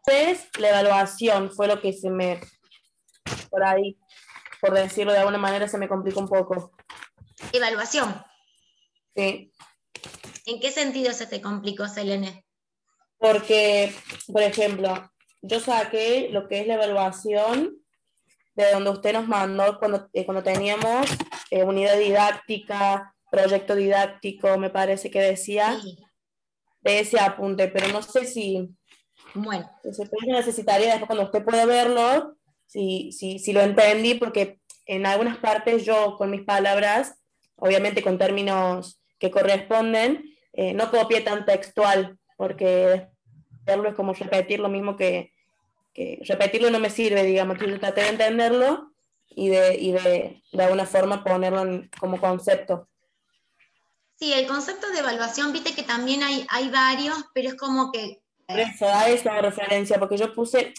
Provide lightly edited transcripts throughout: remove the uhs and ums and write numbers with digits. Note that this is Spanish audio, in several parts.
Entonces, la evaluación fue lo que se me, por ahí, por decirlo de alguna manera, se me complicó un poco. Evaluación. Sí. ¿En qué sentido se te complicó, Selene? Porque, por ejemplo, yo saqué lo que es la evaluación de donde usted nos mandó cuando teníamos unidad didáctica, proyecto didáctico, me parece que decía, Sí. de ese apunte, pero no sé si Bueno. necesitaría después cuando usted pueda verlo, si lo entendí, porque en algunas partes yo con mis palabras, obviamente con términos que corresponden, no copié tan textual, porque verlo es como repetir lo mismo que repetirlo no me sirve, digamos, entonces yo traté de entenderlo y de alguna forma ponerlo como concepto. Sí, el concepto de evaluación, viste que también hay varios, pero es como que... Por eso, a eso hago referencia, porque yo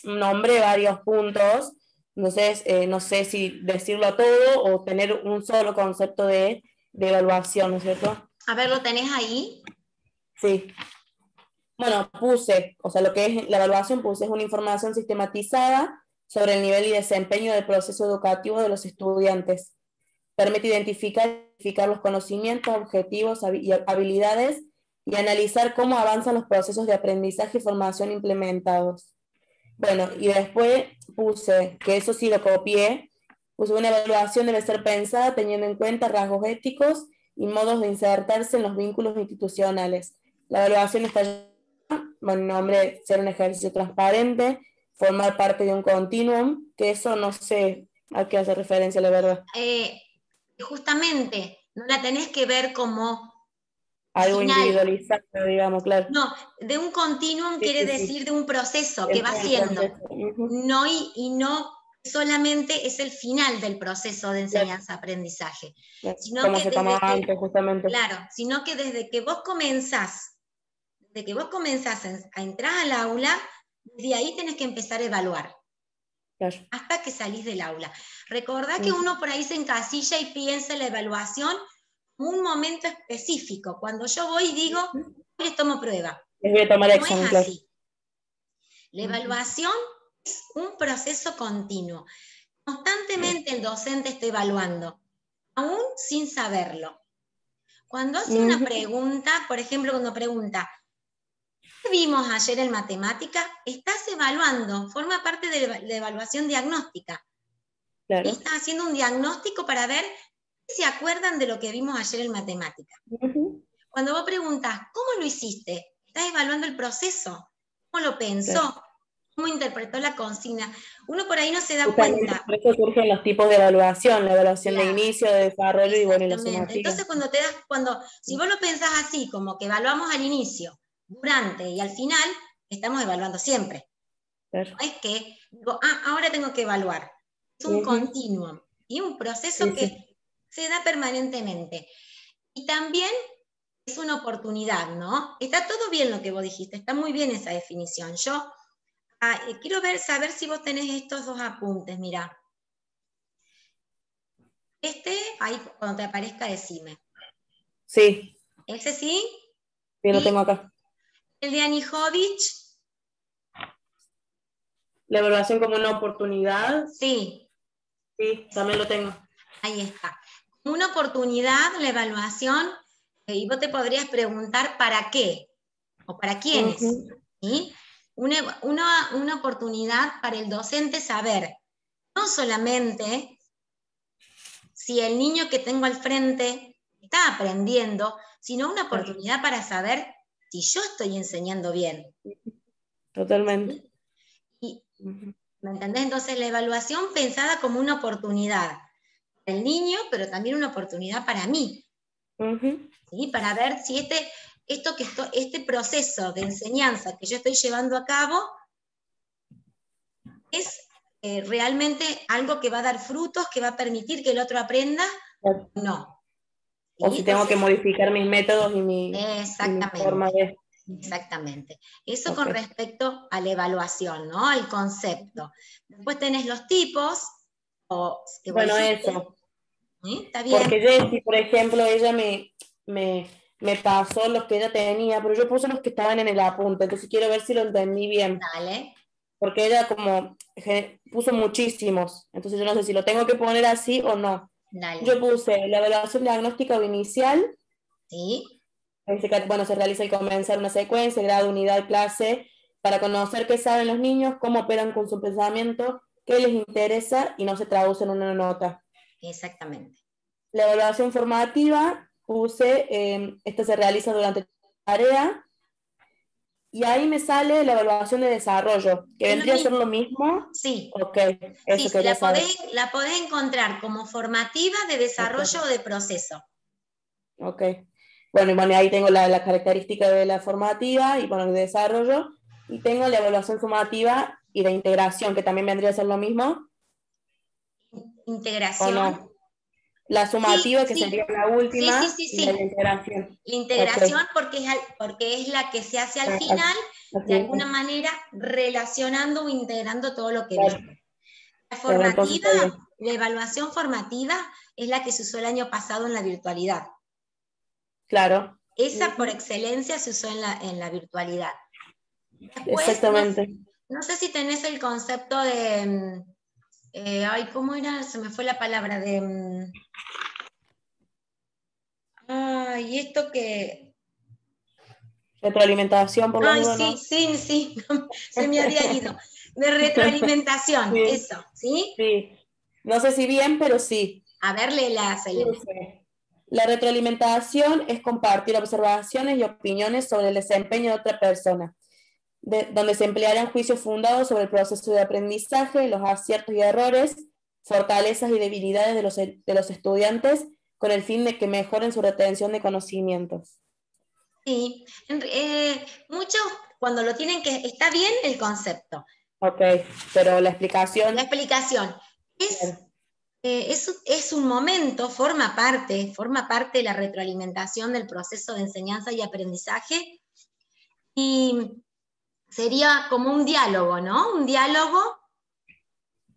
nombré varios puntos, entonces no sé si decirlo todo o tener un solo concepto de evaluación, ¿no es cierto? A ver, ¿lo tenés ahí? Sí. Bueno, o sea, lo que es la evaluación es una información sistematizada sobre el nivel y desempeño del proceso educativo de los estudiantes. Permite identificar los conocimientos, objetivos y habilidades y analizar cómo avanzan los procesos de aprendizaje y formación implementados. Bueno, y después puse, que eso sí lo copié, puse una evaluación debe ser pensada teniendo en cuenta rasgos éticos y modos de insertarse en los vínculos institucionales. La evaluación está, bueno, nombre, ser un ejercicio transparente, formar parte de un continuum, que eso no sé a qué hace referencia, la verdad. Justamente, no la tenés que ver como Algo final. individualizado, digamos, claro. No, de un continuum Sí, quiere sí, sí. decir de un proceso que va El haciendo. proceso. Uh-huh. No y no solamente es el final del proceso de Claro. enseñanza-aprendizaje, sino Como que se tomaba desde que, antes, justamente. claro, sino que desde que vos comenzás, a entrar al aula, desde ahí tenés que empezar a evaluar, Claro. hasta que salís del aula. Recordá que Uh-huh. uno por ahí se encasilla y piensa en la evaluación como un momento específico. Cuando yo voy y digo, hoy les tomo prueba. Les voy a tomar No es examen, claro. así. La evaluación es un proceso continuo. Constantemente el docente está evaluando, aún sin saberlo. Cuando hace una Uh-huh. pregunta, por ejemplo, cuando pregunta, ¿qué vimos ayer en matemática? Estás evaluando, forma parte de la evaluación diagnóstica. Claro. Estás haciendo un diagnóstico para ver si se acuerdan de lo que vimos ayer en matemática. Uh-huh. Cuando vos preguntas, ¿cómo lo hiciste? Estás evaluando el proceso, cómo lo Claro. pensó, cómo interpretó la consigna. Uno por ahí no se da Justamente cuenta. por eso surgen los tipos de evaluación, la evaluación de Claro, inicio, de desarrollo y bueno, y la exactamente. sumativa. Entonces si vos lo pensás así, como que evaluamos al inicio, durante y al final, estamos evaluando siempre. Claro. No es que digo, ahora tengo que evaluar. Es un Uh-huh. continuum y un proceso Sí, que sí. se da permanentemente. Y también es una oportunidad, ¿no? Está todo bien lo que vos dijiste, está muy bien esa definición. Yo quiero saber si vos tenés estos dos apuntes, mira. Ahí cuando te aparezca, decime. Sí, Ese sí, sí, lo tengo y acá. el de Anijovic, La evaluación como una oportunidad, sí, sí, también lo tengo. ahí está. Una oportunidad, la evaluación, y vos te podrías preguntar para qué o para quiénes, Uh-huh. ¿sí? Una oportunidad para el docente saber no solamente si el niño que tengo al frente está aprendiendo, sino una Claro. oportunidad para saber si yo estoy enseñando bien. Totalmente. ¿Sí? Y, Uh-huh. ¿me entendés? Entonces la evaluación pensada como una oportunidad para el niño, pero también una oportunidad para mí, Uh-huh. ¿sí? Para ver si este proceso de enseñanza que yo estoy llevando a cabo es realmente algo que va a dar frutos, que va a permitir que el otro aprenda, Claro. o no. O ¿Sí? si tengo que Entonces, modificar mis métodos y mi forma exactamente, de... exactamente. Eso con Ok. respecto a la evaluación, ¿no? Al concepto. Después tenés los tipos, o que vos Bueno, dijiste, eso. ¿sí? Está bien, Porque Jessie, por ejemplo, ella me pasó los que ella tenía, pero yo puse los que estaban en el apunte, entonces quiero ver si lo entendí bien. dale. porque ella como puso muchísimos, entonces yo no sé si lo tengo que poner así o no. Dale. Yo puse la evaluación diagnóstica o inicial, ¿Sí? bueno, se realiza el comenzar una secuencia, grado, unidad, clase, para conocer qué saben los niños, cómo operan con su pensamiento, qué les interesa y no se traduce en una nota. Exactamente. La evaluación formativa, puse, esta se realiza durante la tarea, y ahí me sale la evaluación de desarrollo, que Es lo vendría a ser mismo. lo mismo. Sí, Ok, sí, eso sí, quería saber. la podés encontrar como formativa de desarrollo o Ok, de proceso. ok. Bueno, y bueno, ahí tengo la característica de la formativa y bueno, el desarrollo, y tengo la evaluación sumativa y de integración, que también vendría a ser lo mismo, ¿o Integración. no? La Sí, sumativa, que sí, sería la sí, sí, última, sí, y la de sí. integración. La Ok. integración porque es la que se hace al final, de Así alguna es. manera relacionando o integrando todo lo que Claro, viste. La claro, entonces formativa, está bien. la evaluación formativa es la que se usó el año pasado en la virtualidad. Claro. Esa por Ujú. excelencia se usó en la virtualidad. Después, no, Exactamente. no sé si tenés el concepto de, ay, ¿cómo era? Se me fue la palabra de, ay, esto que, Retroalimentación por las ay, dudas, sí, ¿no? sí, sí, se me había ido. De retroalimentación, Sí, eso, ¿sí? sí. No sé si bien, pero sí. A ver, léela, Selene. Dice, la retroalimentación es compartir observaciones y opiniones sobre el desempeño de otra persona, donde se emplearán juicios fundados sobre el proceso de aprendizaje, los aciertos y errores, fortalezas y debilidades de los estudiantes, con el fin de que mejoren su retención de conocimientos. Sí, muchos cuando lo tienen que, está bien el concepto. Ok, pero la La explicación, explicación es, claro, es un momento, forma parte de la retroalimentación del proceso de enseñanza y aprendizaje y sería como un diálogo, ¿no? Un diálogo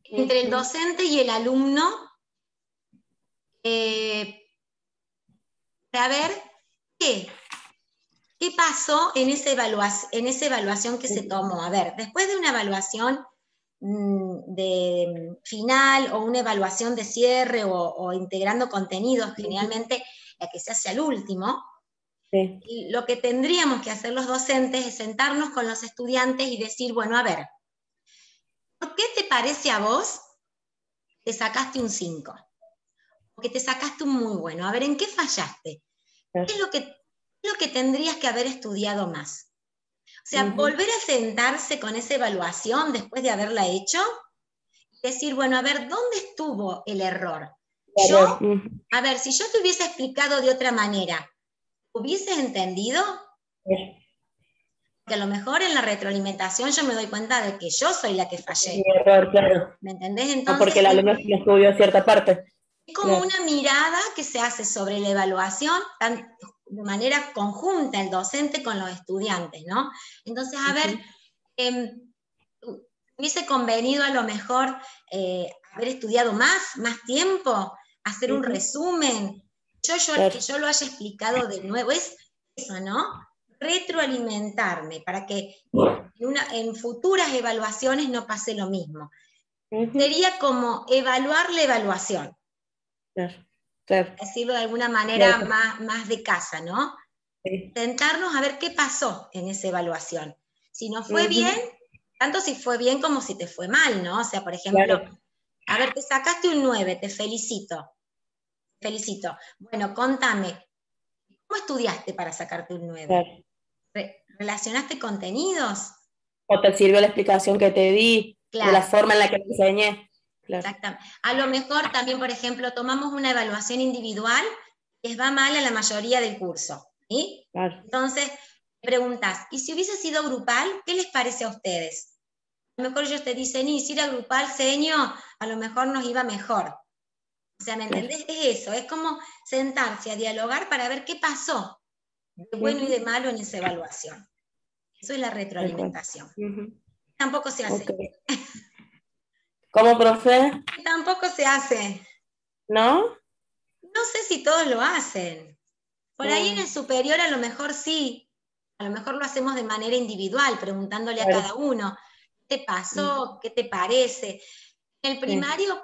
entre el ujú, docente y el alumno eh, para ver qué, qué pasó en esa evaluación que se ujú, tomó. A ver, después de una evaluación de final o una evaluación de cierre o integrando contenidos, ujú, generalmente la que se hace al último, sí, y lo que tendríamos que hacer los docentes es sentarnos con los estudiantes y decir, bueno, a ver, ¿por qué te parece a vos que sacaste un 5? O que te sacaste un muy bueno. A ver, ¿en qué fallaste? ¿Qué claro, es lo que tendrías que haber estudiado más? O sea, ujú, volver a sentarse con esa evaluación después de haberla hecho, decir, bueno, a ver, ¿dónde estuvo el error? Yo, error, ujú, a ver, si yo te hubiese explicado de otra manera, ¿hubieses entendido? Que a lo mejor en la retroalimentación yo me doy cuenta de que yo soy la que es fallé. mi error, claro. ¿Me entendés? No Entonces, porque el alumno no estudió cierta parte. es como Claro. una mirada que se hace sobre la evaluación de manera conjunta el docente con los estudiantes, ¿no? Entonces, a ver, Ujú, eh, hubiese convenido a lo mejor haber estudiado más tiempo, hacer un ujú, resumen, que claro. yo lo haya explicado de nuevo, es eso, ¿no? Retroalimentarme para que en futuras evaluaciones no pase lo mismo. Ujú, Sería como evaluar la evaluación, claro, claro. decirlo de alguna manera Cierto, más de casa, ¿no? sí. Sentarnos a ver qué pasó en esa evaluación. Si no fue bien, Ujú, tanto si fue bien como si te fue mal, ¿no? O sea, por ejemplo, claro, a ver, te sacaste un 9, te felicito, felicito. Bueno, contame, ¿cómo estudiaste para sacarte un 9? claro. ¿Relacionaste contenidos? O te sirvió la explicación que te di, de la Claro, forma en la que te enseñé. Claro, exactamente. A lo mejor también, por ejemplo, tomamos una evaluación individual y les va mal a la mayoría del curso, ¿sí? claro. Entonces, preguntas, ¿y si hubiese sido grupal, qué les parece a ustedes? A lo mejor ellos te dicen, y si era grupal, seño, a lo mejor nos iba mejor. O sea, ¿me Claro. entendés? Es eso, es como sentarse a dialogar para ver qué pasó de bueno y Ujú, de malo en esa evaluación. Eso es la tal cual. retroalimentación. Ujú, Tampoco se ok. hace. ¿Cómo, profe? Tampoco se hace. ¿No? No sé si todos lo hacen. Por ahí en el Mm, superior a lo mejor sí. A lo mejor lo hacemos de manera individual, preguntándole a claro, cada uno. ¿Qué te pasó? ¿Qué te parece? En el primario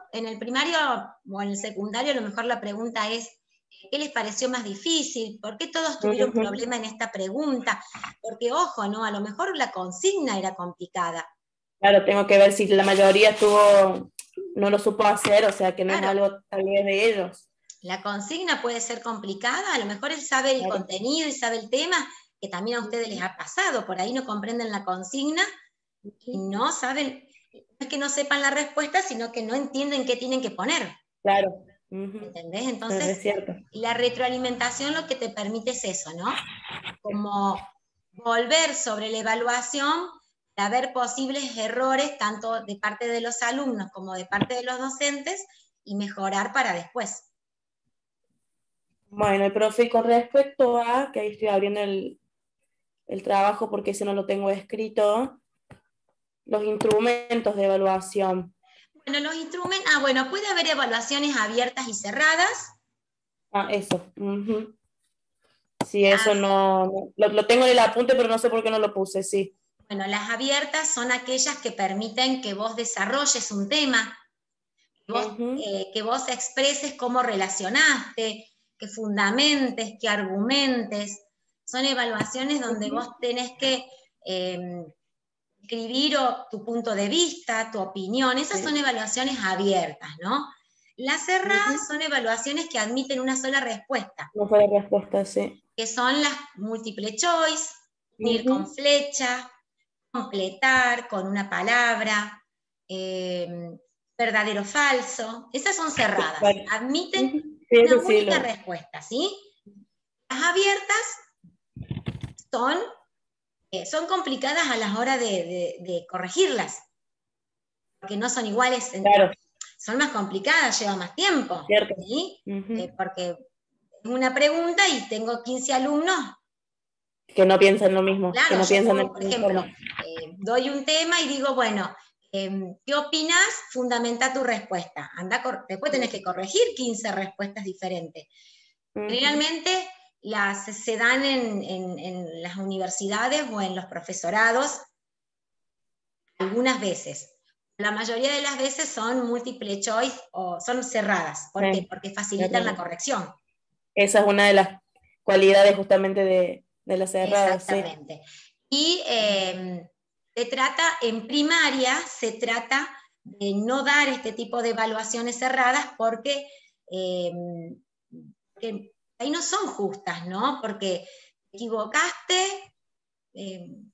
o en el secundario a lo mejor la pregunta es, ¿qué les pareció más difícil? ¿Por qué todos tuvieron problema en esta pregunta? Porque, ojo, ¿no? A lo mejor la consigna era complicada. Claro, tengo que ver si la mayoría no lo supo hacer, o sea que no es Claro, algo tal vez de ellos. la consigna puede ser complicada, a lo mejor él sabe el Claro. contenido y sabe el tema, que también a ustedes les ha pasado, por ahí no comprenden la consigna y no saben, no es que no sepan la respuesta, sino que no entienden qué tienen que poner. Claro. ¿Entendés? Es Entonces, cierto. la retroalimentación lo que te permite es eso, ¿no? Como volver sobre la evaluación para ver posibles errores, tanto de parte de los alumnos como de parte de los docentes, y mejorar para después. Bueno, profe, y con respecto a, que ahí estoy abriendo el trabajo porque ese no lo tengo escrito, los instrumentos de evaluación. Bueno, los instrumentos, bueno, puede haber evaluaciones abiertas y cerradas. Eso. Sí, eso lo tengo en el apunte, pero no sé por qué no lo puse, sí. Bueno, las abiertas son aquellas que permiten que vos desarrolles un tema, que vos expreses cómo relacionaste, que fundamentes, que argumentes. Son evaluaciones donde vos tenés que escribir tu punto de vista, tu opinión. Esas son evaluaciones abiertas, ¿no? Las cerradas son evaluaciones que admiten una sola respuesta. No fue la respuesta, sí. Que son las múltiple choice, unir con flecha, completar con una palabra, verdadero o falso. Esas son cerradas, Vale. admiten Sí, una eso sí, única respuesta, ¿sí? Las abiertas son complicadas a la hora de corregirlas, porque no son iguales, claro. Son más complicadas, lleva más tiempo, Cierto. ¿sí? Porque es una pregunta y tengo 15 alumnos. Que no piensan lo mismo, Claro, que no yo piensan de puedo, la por misma ejemplo, forma. doy un tema y digo, bueno, ¿qué opinas? Fundamenta tu respuesta. Después tenés que corregir 15 respuestas diferentes. Generalmente se dan en las universidades o en los profesorados algunas veces. La mayoría de las veces son multiple choice o son cerradas. ¿Por qué? Porque facilitan la corrección. Esa es una de las cualidades justamente de las cerradas. Exactamente. Sí. Y en primaria se trata de no dar este tipo de evaluaciones cerradas porque ahí no son justas, ¿no? Porque te equivocaste,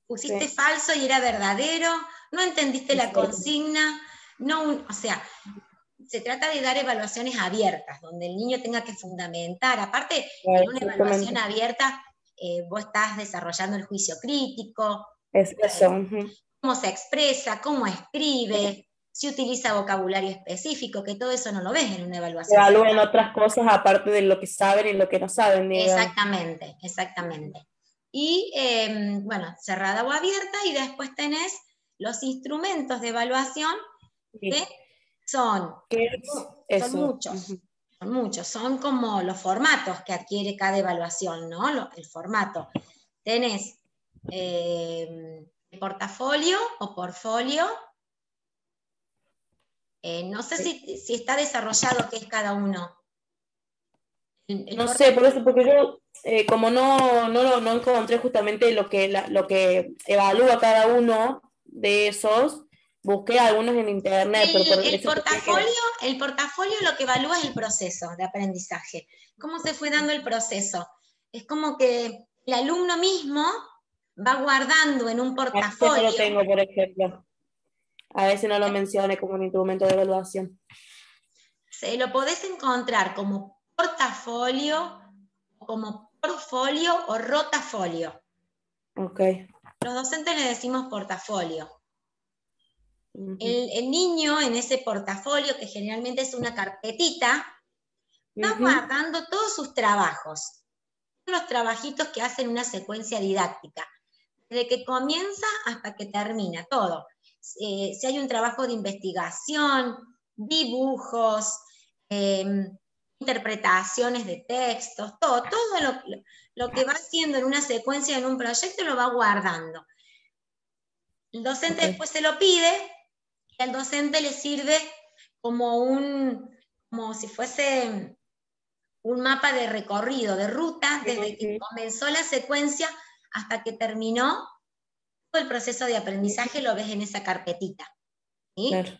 pusiste falso y era verdadero, no entendiste la consigna, o sea, se trata de dar evaluaciones abiertas, donde el niño tenga que fundamentar. Aparte, en una evaluación abierta, vos estás desarrollando el juicio crítico, es eso. Cómo se expresa, cómo escribe, si utiliza vocabulario específico, que todo eso no lo ves en una evaluación. Evalúan otras cosas aparte de lo que saben y lo que no saben, digamos. Exactamente, exactamente. Y bueno, cerrada o abierta, y después tenés los instrumentos de evaluación que son muchos, son muchos, son como los formatos que adquiere cada evaluación, ¿no? El formato. Tenés portafolio o portfolio. No sé si está desarrollado qué es cada uno. No sé, por eso, porque yo como no encontré justamente lo que evalúa cada uno de esos, busqué algunos en internet. El portafolio lo que evalúa es el proceso de aprendizaje. ¿Cómo se fue dando el proceso? Es como que el alumno mismo va guardando en un portafolio. No lo tengo, por ejemplo. A veces no lo mencione como un instrumento de evaluación. Se lo podés encontrar como portafolio, como portfolio o rotafolio. Ok. Los docentes le decimos portafolio. El niño en ese portafolio, que generalmente es una carpetita, va guardando todos sus trabajos, los trabajitos que hacen una secuencia didáctica, desde que comienza hasta que termina, todo. Si hay un trabajo de investigación, dibujos, interpretaciones de textos, todo lo que va haciendo en una secuencia, en un proyecto, lo va guardando. El docente Ok. después se lo pide y al docente le sirve como si fuese un mapa de recorrido, de ruta, desde que Ujú, comenzó la secuencia hasta que terminó todo el proceso de aprendizaje, lo ves en esa carpetita. ¿Sí? claro.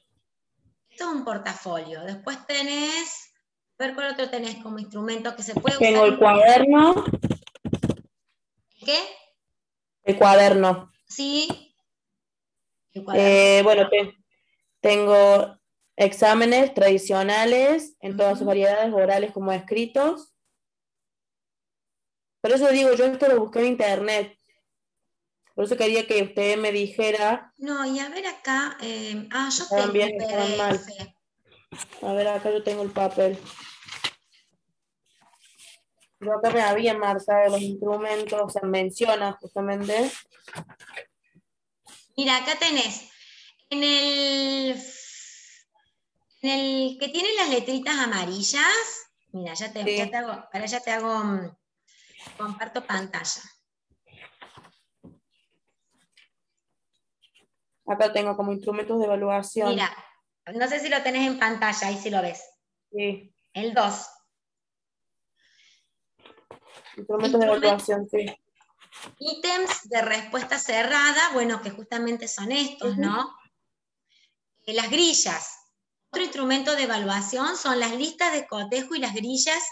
Esto es un portafolio. Después tenés, a ver cuál otro tenés como instrumento que se puede Tengo usar el cuaderno. ¿qué? El cuaderno. Sí, el cuaderno. Bueno, tengo exámenes tradicionales en todas sus Ujú. variedades, orales como escritos. Por eso digo, yo esto lo busqué en internet. Por eso quería que usted me dijera No, y a ver acá, si yo estaban tengo bien un o estaban mal. PDF. A ver, acá yo tengo el papel. Yo acá me había marcado los instrumentos, o sea, menciona justamente. Mira, acá tenés, en el que tiene las letritas amarillas, mira, ya te Sí, hago, ahora ya te hago, comparto pantalla. acá tengo como instrumentos de Mira, evaluación. no sé si lo tenés en pantalla, ahí si lo ves. Sí, El 2. instrumentos de evaluación, sí. Ítems de respuesta cerrada, bueno, que justamente son estos, Ujú, ¿no? Las grillas. Otro instrumento de evaluación son las listas de cotejo y las grillas,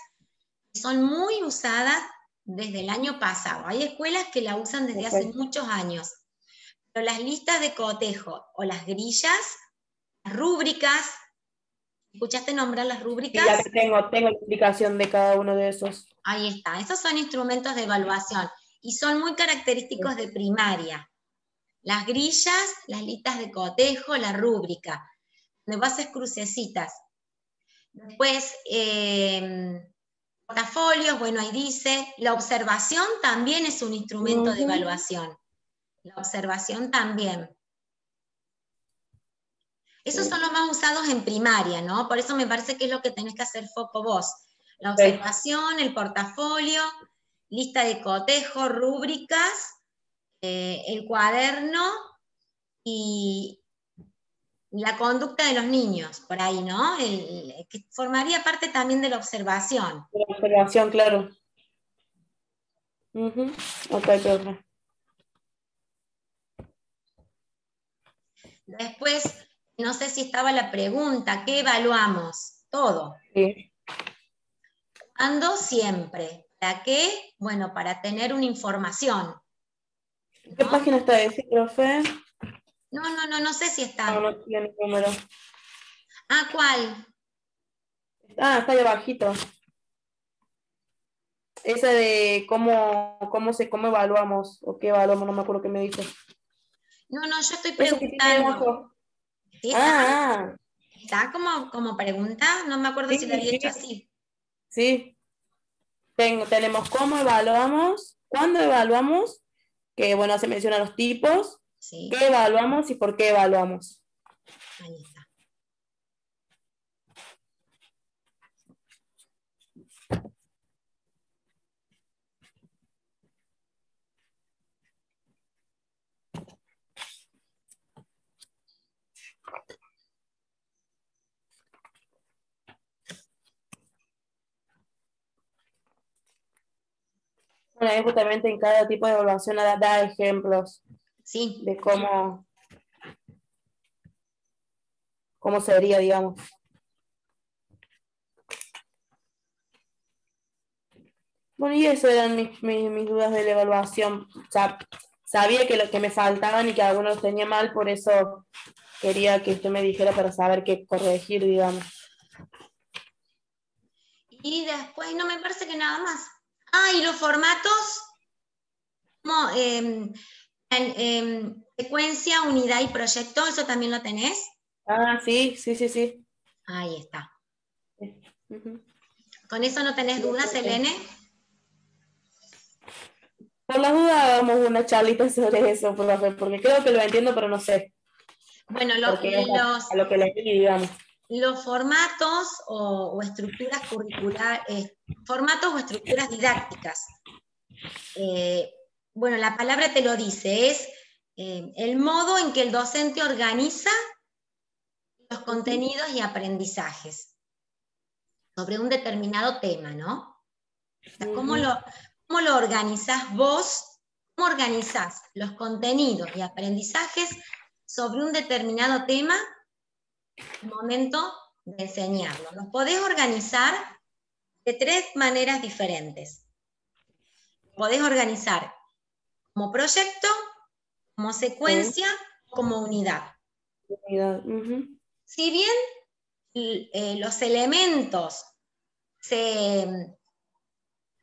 que son muy usadas desde el año pasado. Hay escuelas que la usan desde hace ok. muchos años. Pero las listas de cotejo o las grillas, las rúbricas, ¿escuchaste nombrar las Sí, rúbricas? acá tengo la explicación de cada uno de esos. Ahí está. Esos son instrumentos de evaluación y son muy característicos de primaria. Las grillas, las listas de cotejo, la rúbrica, donde vos haces crucecitas. Después, portafolios, bueno, ahí dice, la observación también es un instrumento de Ujú, evaluación. La observación también. Esos son sí, los más usados en primaria, ¿no? Por eso me parece que es lo que tenés que hacer foco vos. La ok. observación, el portafolio, lista de cotejo, rúbricas, el cuaderno y la conducta de los niños, por ahí, ¿no? Que formaría parte también de la observación. La observación, claro. Ujú, ok, profe. Después, no sé si estaba la pregunta, ¿qué evaluamos? Todo. Sí. ¿Cuándo? Siempre. ¿Para qué? Bueno, para tener una información, ¿Qué ¿no? página está ese, profe? No sé si No, está. no tiene número. Ah, ¿cuál? Está ahí abajito. Esa de cómo evaluamos, o qué evaluamos, no me acuerdo qué me dijo. No, yo estoy Ese que tiene preguntando. abajo. ¿Sí está? Ah, ¿Está como pregunta? No me acuerdo si la sí, había hecho sí, así. sí. Tenemos cómo evaluamos, cuándo evaluamos, que bueno, se mencionan los tipos, Sí, qué evaluamos y por qué evaluamos. ahí está. Bueno, ahí justamente en cada tipo de evaluación da ejemplos Sí. de cómo sería, digamos. Bueno, y eso eran mis dudas de la evaluación. O sea, sabía que lo que me faltaban y que algunos los tenía mal, por eso quería que usted me dijera para saber qué corregir, digamos. Y después no me parece que nada más. Ah, y los formatos, como secuencia, unidad y proyecto, ¿eso también lo tenés? Sí, sí, sí, sí. Ahí está. Ujú. ¿Con eso no tenés Sí, dudas, profe. Selene? Por las dudas hagamos una charlita sobre eso, profe, porque creo que lo entiendo, pero no sé, Bueno, porque es a lo que le di, digamos. los formatos o estructuras curriculares, formatos o estructuras didácticas. Eh, bueno, la palabra te lo dice, es el modo en que el docente organiza los contenidos y aprendizajes sobre un determinado tema, ¿no? O sea, ¿cómo lo organizás vos? ¿Cómo organizás los contenidos y aprendizajes sobre un determinado tema al momento de enseñarlo? Los podés organizar de 3 maneras diferentes. Podés organizar como proyecto, como secuencia, como unidad. Si bien los elementos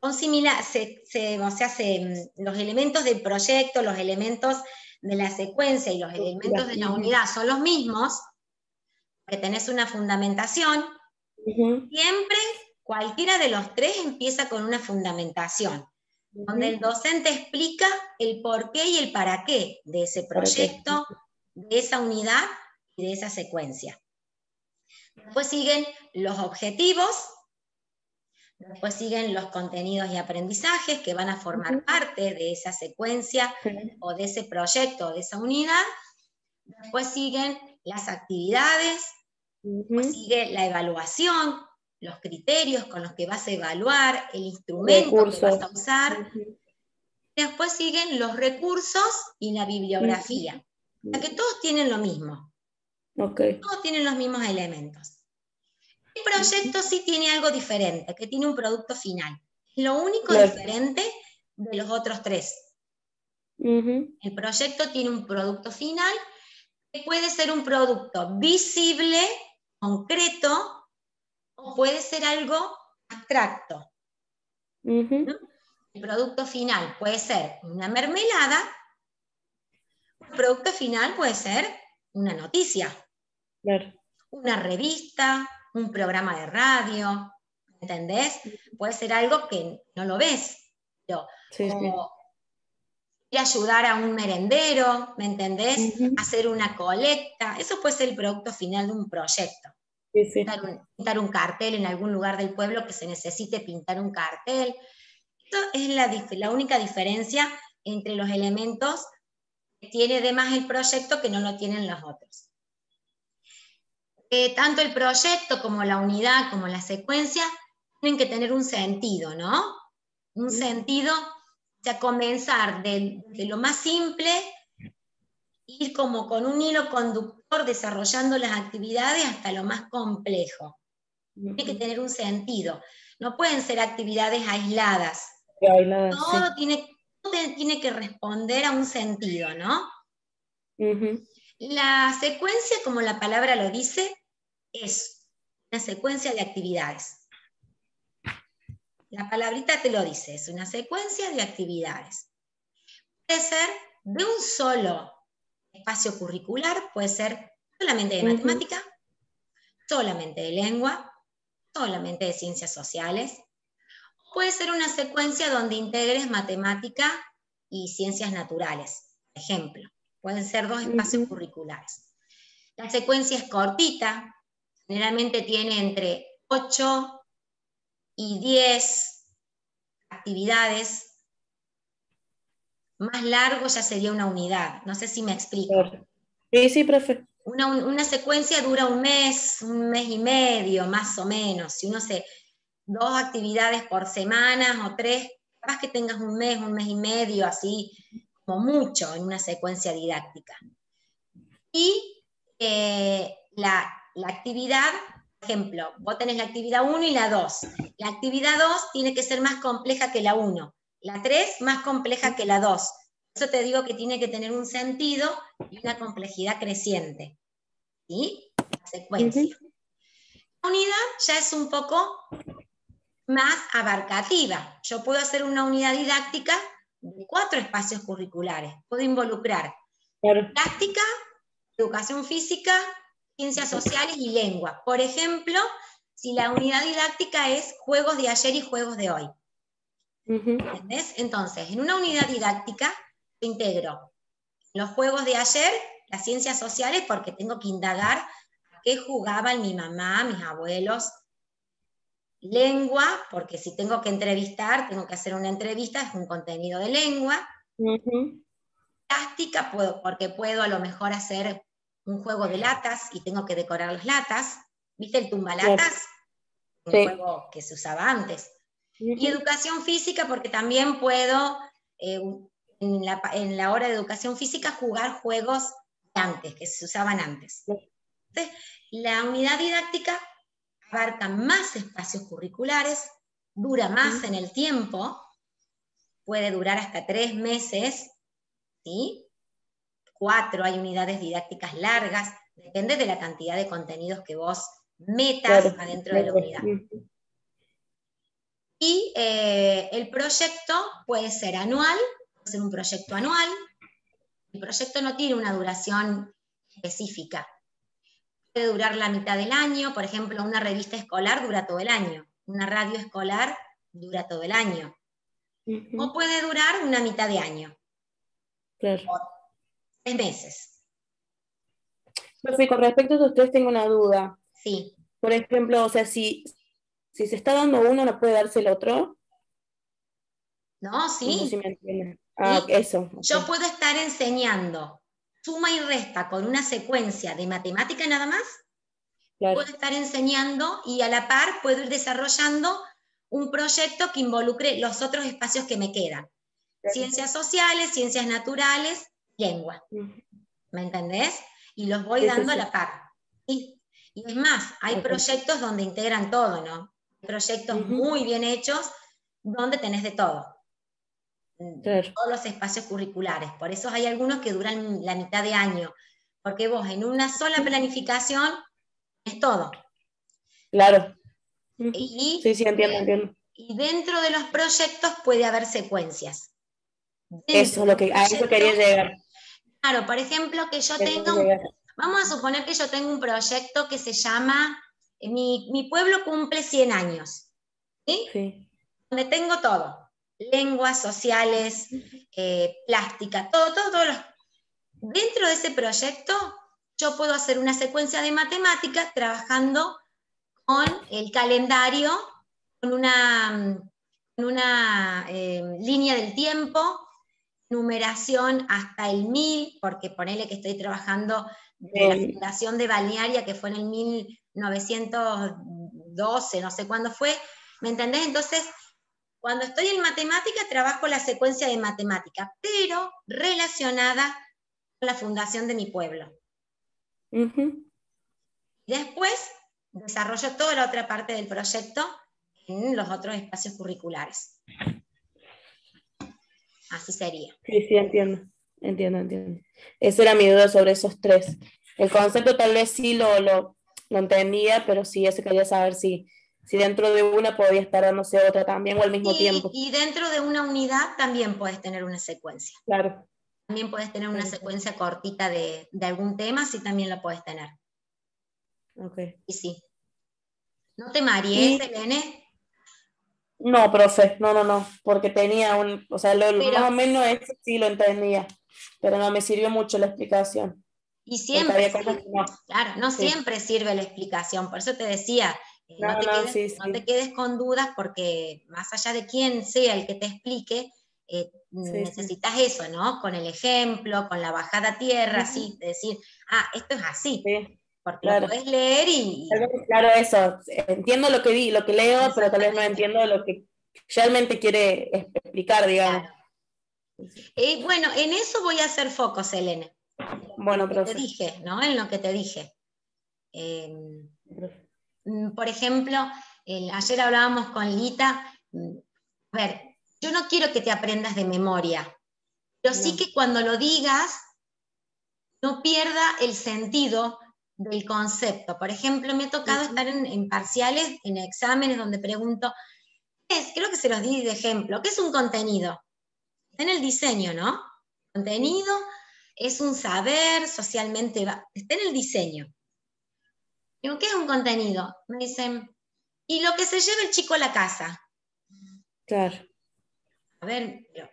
son similares, los elementos del proyecto, los elementos de la secuencia y los elementos de la unidad son los mismos, que tenés una fundamentación, siempre cualquiera de los 3 empieza con una fundamentación, donde el docente explica el por qué y el para qué de ese proyecto, de esa unidad y de esa secuencia. Después siguen los objetivos, después siguen los contenidos y aprendizajes que van a formar parte de esa secuencia o de ese proyecto o de esa unidad. Después siguen las actividades, después sigue la evaluación, los criterios con los que vas a evaluar, el instrumento que vas a usar. Después siguen los recursos y la bibliografía. O sea que todos tienen lo mismo. Todos tienen los mismos elementos. El proyecto sí tiene algo diferente, que tiene un producto final. Es lo único diferente de los otros 3. El proyecto tiene un producto final que puede ser un producto visible, concreto, o puede ser algo abstracto. El producto final puede ser una mermelada, el producto final puede ser una noticia, una revista, un programa de radio, ¿entendés? Puede ser algo que no lo ves, pero como ir a ayudar a un merendero, ¿me entendés? Hacer una colecta, eso puede ser el producto final de un proyecto. Pintar un cartel en algún lugar del pueblo que se necesite pintar un cartel. Esto es la única diferencia entre los elementos que tiene de más el proyecto que no lo tienen los otros. Tanto el proyecto como la unidad, como la secuencia, tienen que tener un sentido, ¿no? Un sentido, o sea, comenzar de lo más simple, ir como con un hilo conductor desarrollando las actividades hasta lo más complejo. Tiene que tener un sentido. No pueden ser actividades aisladas. Todo tiene que responder a un sentido, ¿no? La secuencia, como la palabra lo dice, es una secuencia de actividades. La palabrita te lo dice, es una secuencia de actividades. Puede ser de un solo espacio curricular, puede ser solamente de matemática, solamente de lengua, solamente de ciencias sociales. Puede ser una secuencia donde integres matemática y ciencias naturales, por ejemplo. Pueden ser 2 espacios curriculares. La secuencia es cortita, generalmente tiene entre 8 y 10 actividades. Más largo ya sería una unidad, no sé si me explico. Sí, profe. Una secuencia dura un mes y medio, más o menos. Si uno hace 2 actividades por semana o 3, capaz que tengas un mes y medio, así como mucho en una secuencia didáctica. Y la actividad, por ejemplo, vos tenés la actividad 1 y la 2. La actividad 2 tiene que ser más compleja que la 1. La 3 más compleja que la 2. Por eso te digo que tiene que tener un sentido y una complejidad creciente. ¿Sí? La secuencia. La unidad ya es un poco más abarcativa. Yo puedo hacer una unidad didáctica de 4 espacios curriculares. Puedo involucrar plástica, educación física, ciencias sociales y lengua. Por ejemplo, si la unidad didáctica es juegos de ayer y juegos de hoy. ¿Entendés? Entonces, en una unidad didáctica integro los juegos de ayer, las ciencias sociales, porque tengo que indagar a qué jugaban mi mamá, mis abuelos. Lengua, porque si tengo que entrevistar, tengo que hacer una entrevista, es un contenido de lengua. plástica, porque puedo a lo mejor hacer un juego de latas y tengo que decorar las latas. ¿Viste el tumbalatas? Un Sí. juego que se usaba antes. Y educación física, porque también puedo, en la hora de educación física, jugar juegos de antes, que se usaban antes. Entonces, la unidad didáctica abarca más espacios curriculares, dura más en el tiempo, puede durar hasta 3 meses, ¿sí? 4, hay unidades didácticas largas, depende de la cantidad de contenidos que vos metas adentro de la unidad. Y el proyecto puede ser anual, puede ser un proyecto anual. El proyecto no tiene una duración específica. Puede durar la mitad del año, por ejemplo, una revista escolar dura todo el año, una radio escolar dura todo el año. O puede durar una mitad de año. Claro. O 3 meses. Profe, con respecto a esos tres tengo una duda. Sí. Por ejemplo, o sea, si se está dando uno, ¿no puede darse el otro? No, sí. No sé si me entienden. ¿Sí? Eso. Okay. Yo puedo estar enseñando suma y resta con una secuencia de matemática nada más. Claro. Puedo estar enseñando y a la par puedo ir desarrollando un proyecto que involucre los otros espacios que me quedan. Claro. Ciencias sociales, ciencias naturales, lengua. ¿Me entendés? Y los voy dando a la par. ¿Sí? Y es más, hay proyectos donde integran todo, ¿no? Hay proyectos muy bien hechos donde tenés de todo. Claro. Todos los espacios curriculares. Por eso hay algunos que duran la mitad de año. Porque vos en una sola planificación es todo. Claro. Y, sí, entiendo. Y dentro de los proyectos puede haber secuencias. Eso es lo que, a eso quería llegar. Claro, por ejemplo, que yo tenga vamos a suponer que yo tengo un proyecto que se llama Mi pueblo cumple 100 años. ¿Sí? Sí. Donde tengo todo. Lenguas, sociales, plástica, todo. Dentro de ese proyecto yo puedo hacer una secuencia de matemáticas trabajando con el calendario, con una línea del tiempo, numeración hasta el 1000, porque ponele que estoy trabajando de la fundación de Balnearia, que fue en el 1912, no sé cuándo fue, ¿me entendés? Entonces, cuando estoy en matemática, trabajo la secuencia de matemática, pero relacionada con la fundación de mi pueblo. Después, desarrollo toda la otra parte del proyecto en los otros espacios curriculares. Así sería. Sí, entiendo. Esa era mi duda sobre esos tres. El concepto tal vez sí lo entendía, pero sí, eso quería saber si dentro de una podía estar dándose otra también o al mismo tiempo. Y dentro de una unidad también puedes tener una secuencia. Claro. También puedes tener una secuencia cortita de algún tema, sí también la puedes tener. Ok. Y sí. ¿No te marees, Elene? No, profe, no, porque tenía o sea, más o menos eso sí lo entendía, pero no me sirvió mucho la explicación. Y siempre, no siempre sirve la explicación, por eso te decía, no te quedes con dudas, porque más allá de quién sea el que te explique, necesitas eso, ¿no? Con el ejemplo, con la bajada a tierra, así, de decir, esto es así. Sí. Porque lo puedes leer y... Claro, eso. Entiendo lo que leo, pero tal vez no entiendo lo que realmente quiere explicar, digamos. Claro. Bueno, en eso voy a hacer foco, Selene. Bueno, en lo que te dije, ¿no? En lo que te dije. Por ejemplo, ayer hablábamos con Lita. A ver, yo no quiero que te aprendas de memoria, pero sí que cuando lo digas no pierda el sentido del concepto. Por ejemplo, me ha tocado estar en parciales, en exámenes donde pregunto, creo que se los di de ejemplo, ¿qué es un contenido? Está en el diseño, ¿no? Contenido es un saber socialmente, está en el diseño. Digo, ¿qué es un contenido? Me dicen, y lo que se lleva el chico a la casa. Claro. A ver, pero,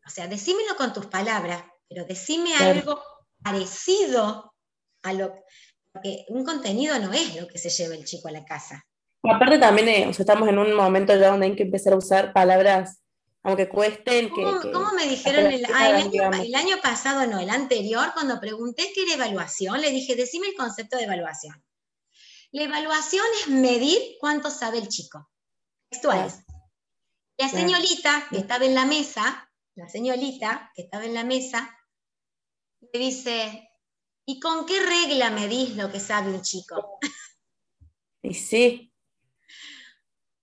o sea, decímelo con tus palabras, pero decime algo parecido a lo que un contenido no es lo que se lleva el chico a la casa. Aparte también, o sea, estamos en un momento ya donde hay que empezar a usar palabras aunque cuesten ¿Cómo me a dijeron que las hagan, digamos. el año pasado, no, el anterior, cuando pregunté qué era evaluación, le dije, decime el concepto de evaluación. La evaluación es medir cuánto sabe el chico. Esto Claro, es. La claro. señorita que estaba en la mesa, le dice, ¿y con qué regla medís lo que sabe un chico? Y sí.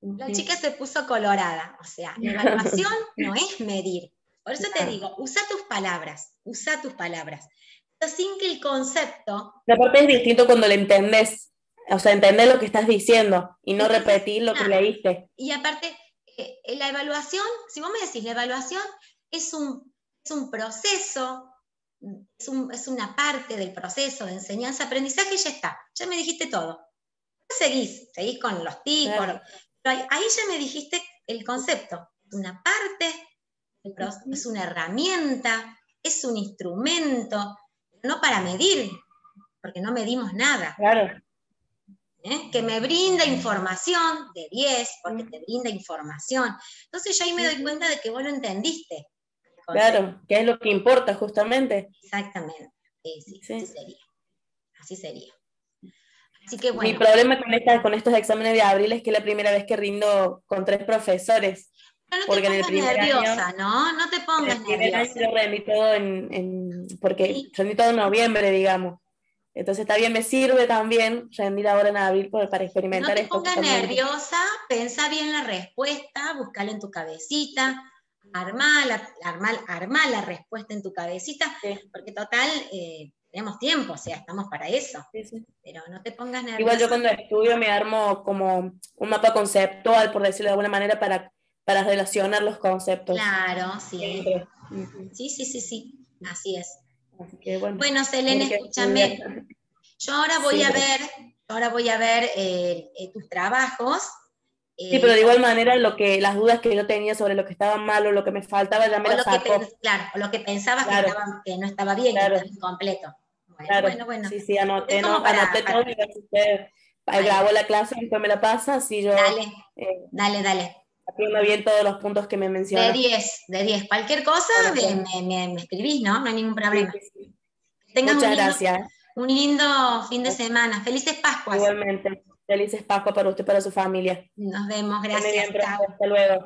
La chica se puso colorada, o sea, la evaluación no es medir. Por eso te Claro. digo, usa tus palabras, pero sin que el concepto... La parte es distinto cuando le entendés, o sea, entendés lo que estás diciendo y no Entonces, repetir lo que leíste. y aparte, la evaluación, si vos me decís, la evaluación es un proceso, es una parte del proceso de enseñanza-aprendizaje y ya está, ya me dijiste todo. Seguís con los tipos, Claro. pero ahí ya me dijiste el concepto, es una parte, es una herramienta, es un instrumento, no para medir, porque no medimos nada. Claro. Que me brinda información de 10, porque te brinda información. Entonces yo ahí me doy cuenta de que vos lo entendiste. Claro, que es lo que importa justamente. Exactamente, sí, Sí. así sería. Así que Mi bueno. problema con estos exámenes de abril es que es la primera vez que rindo con 3 profesores. Pero no te Porque en el pongas primer nerviosa, año, ¿no? No te pongas nerviosa. yo rendí todo porque Sí. rendí todo en noviembre, digamos. Entonces está bien, me sirve también rendir ahora en abril para No experimentar te esto pongas justamente. nerviosa, pensa bien la respuesta, buscala en tu cabecita, armá la respuesta en tu cabecita, Sí, porque total, tenemos tiempo, o sea, estamos para eso. sí, sí. Pero no te pongas Igual yo nerviosa. cuando estudio me armo como un mapa conceptual, por decirlo de alguna manera, para relacionar los conceptos. Claro, sí. Siempre. Ujú. Sí, así es. Así que bueno, Bueno, Selene, hay que estudiar. escúchame. Yo ahora voy Sí, a pero, ver, tus trabajos. sí, pero eh, de igual manera las dudas que yo tenía sobre lo que estaba mal o lo que me faltaba ya me o las sacó. claro, o lo que pensabas Claro, que no estaba bien, que claro, estaba incompleto. claro. Bueno. Sí, sí, Es anoté, ¿no? como Anoté todo y después usted Bueno, grabó la clase y después me la pasa, así yo dale, eh, dale. atiendo bien todos los puntos que me De mencionó. 10, de 10. Cualquier cosa Bueno, pues, me escribís, ¿no? No hay ningún sí, problema. sí, sí. Que tengas Muchas gracias. un lindo fin de semana. Felices Pascuas. Igualmente, felices Pascua para usted y para su familia. Nos vemos, Que me gracias. bien pronto. Chao. Hasta luego.